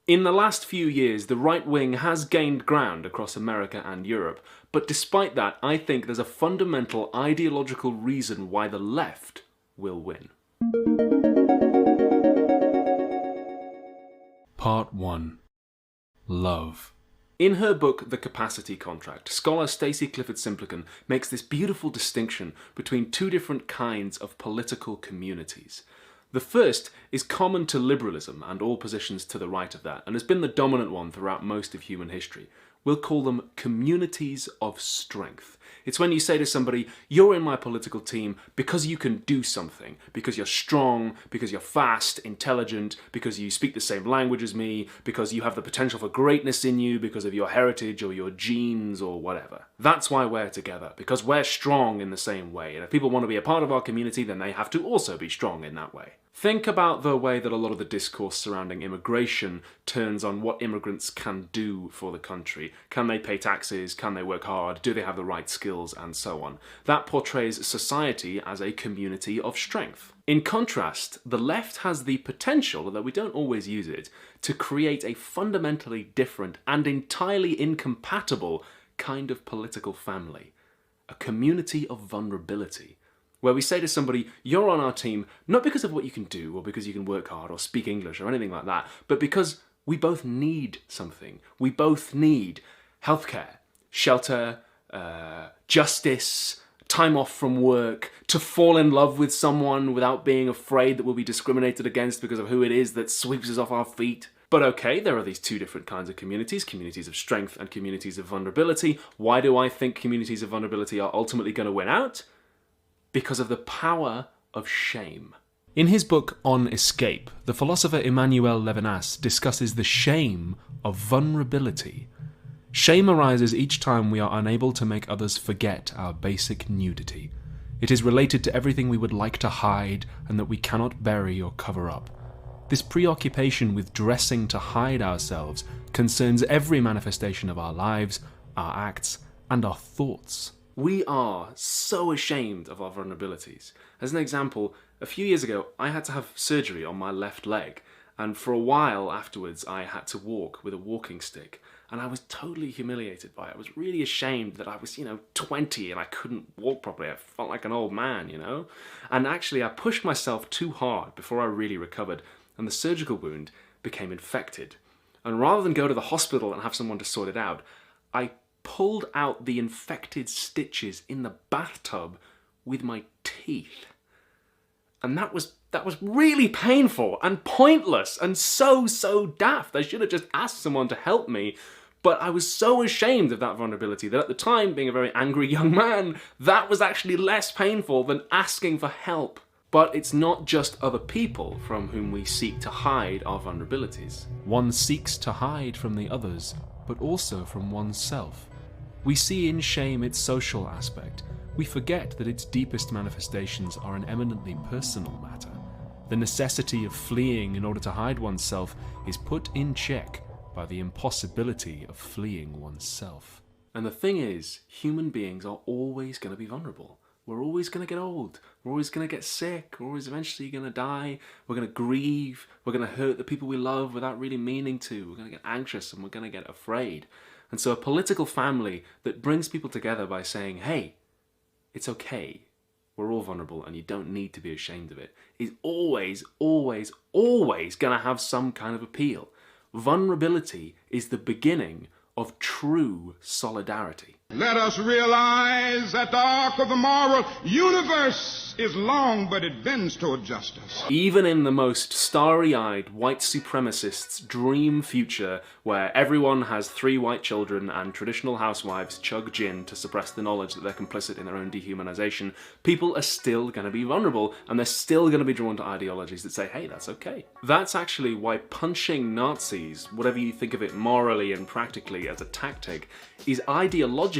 In the last few years, the right wing has gained ground across America and Europe, but despite that, I think there's a fundamental ideological reason why the left will win. Part 1. Love. In her book, The Capacity Contract, scholar Stacey Clifford Simplican makes this beautiful distinction between two different kinds of political communities. The first is common to liberalism and all positions to the right of that, and has been the dominant one throughout most of human history. We'll call them communities of strength. It's when you say to somebody, you're in my political team because you can do something, because you're strong, because you're fast, intelligent, because you speak the same language as me, because you have the potential for greatness in you, because of your heritage or your genes or whatever. That's why we're together, because we're strong in the same way, and if people want to be a part of our community, then they have to also be strong in that way. Think about the way that a lot of the discourse surrounding immigration turns on what immigrants can do for the country. Can they pay taxes? Can they work hard? Do they have the right skills? And so on. That portrays society as a community of strength. In contrast, the left has the potential, although we don't always use it, to create a fundamentally different and entirely incompatible kind of political family. A community of vulnerability. Where we say to somebody, you're on our team, not because of what you can do, or because you can work hard, or speak English, or anything like that, but because we both need something. We both need healthcare, shelter, justice, time off from work, to fall in love with someone without being afraid that we'll be discriminated against because of who it is that sweeps us off our feet. But okay, there are these two different kinds of communities of strength and communities of vulnerability. Why do I think communities of vulnerability are ultimately going to win out? Because of the power of shame. In his book On Escape, the philosopher Emmanuel Levinas discusses the shame of vulnerability. Shame arises each time we are unable to make others forget our basic nudity. It is related to everything we would like to hide and that we cannot bury or cover up. This preoccupation with dressing to hide ourselves concerns every manifestation of our lives, our acts, and our thoughts. We are so ashamed of our vulnerabilities. As an example, a few years ago, I had to have surgery on my left leg, and for a while afterwards, I had to walk with a walking stick, and I was totally humiliated by it. I was really ashamed that I was, 20 and I couldn't walk properly. I felt like an old man, And actually, I pushed myself too hard before I really recovered, and the surgical wound became infected. And rather than go to the hospital and have someone to sort it out, I pulled out the infected stitches in the bathtub with my teeth. And that was really painful and pointless and so daft. I should have just asked someone to help me, but I was so ashamed of that vulnerability that at the time, being a very angry young man, that was actually less painful than asking for help. But it's not just other people from whom we seek to hide our vulnerabilities. One seeks to hide from the others, but also from oneself. We see in shame its social aspect. We forget that its deepest manifestations are an eminently personal matter. The necessity of fleeing in order to hide oneself is put in check by the impossibility of fleeing oneself. And the thing is, human beings are always going to be vulnerable. We're always going to get old. We're always going to get sick. We're always eventually going to die. We're going to grieve. We're going to hurt the people we love without really meaning to. We're going to get anxious and we're going to get afraid. And so a political family that brings people together by saying, hey, it's okay, we're all vulnerable and you don't need to be ashamed of it, is always going to have some kind of appeal. Vulnerability is the beginning of true solidarity. Let us realize that the arc of the moral universe is long, but it bends toward justice. Even in the most starry-eyed white supremacists' dream future, where everyone has 3 white children and traditional housewives chug gin to suppress the knowledge that they're complicit in their own dehumanization, people are still going to be vulnerable, and they're still going to be drawn to ideologies that say, hey, that's okay. That's actually why punching Nazis, whatever you think of it morally and practically as a tactic, is ideologically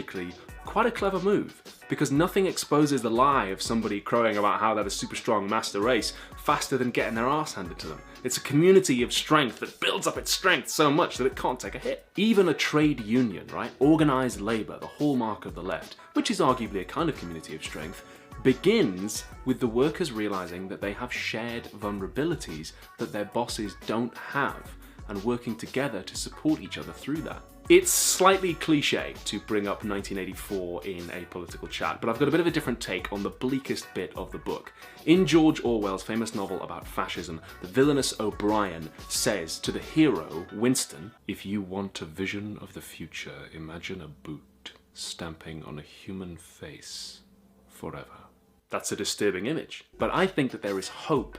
quite a clever move, because nothing exposes the lie of somebody crowing about how they're the super strong master race faster than getting their arse handed to them. It's a community of strength that builds up its strength so much that it can't take a hit. Even a trade union, right? Organised labour, the hallmark of the left, which is arguably a kind of community of strength, begins with the workers realising that they have shared vulnerabilities that their bosses don't have. and working together to support each other through that. It's slightly cliche to bring up 1984 in a political chat, but I've got a bit of a different take on the bleakest bit of the book. In George Orwell's famous novel about fascism, the villainous O'Brien says to the hero, Winston, "If you want a vision of the future, imagine a boot stamping on a human face forever." That's a disturbing image, but I think that there is hope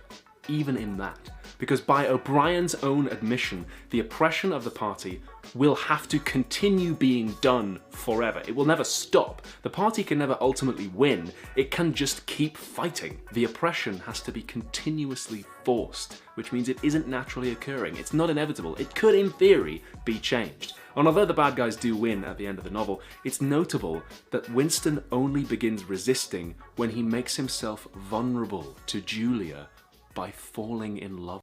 even in that, because by O'Brien's own admission, the oppression of the party will have to continue being done forever. It will never stop. The party can never ultimately win. It can just keep fighting. The oppression has to be continuously forced, which means it isn't naturally occurring. It's not inevitable. It could, in theory, be changed. And although the bad guys do win at the end of the novel, it's notable that Winston only begins resisting when he makes himself vulnerable to Julia by falling in love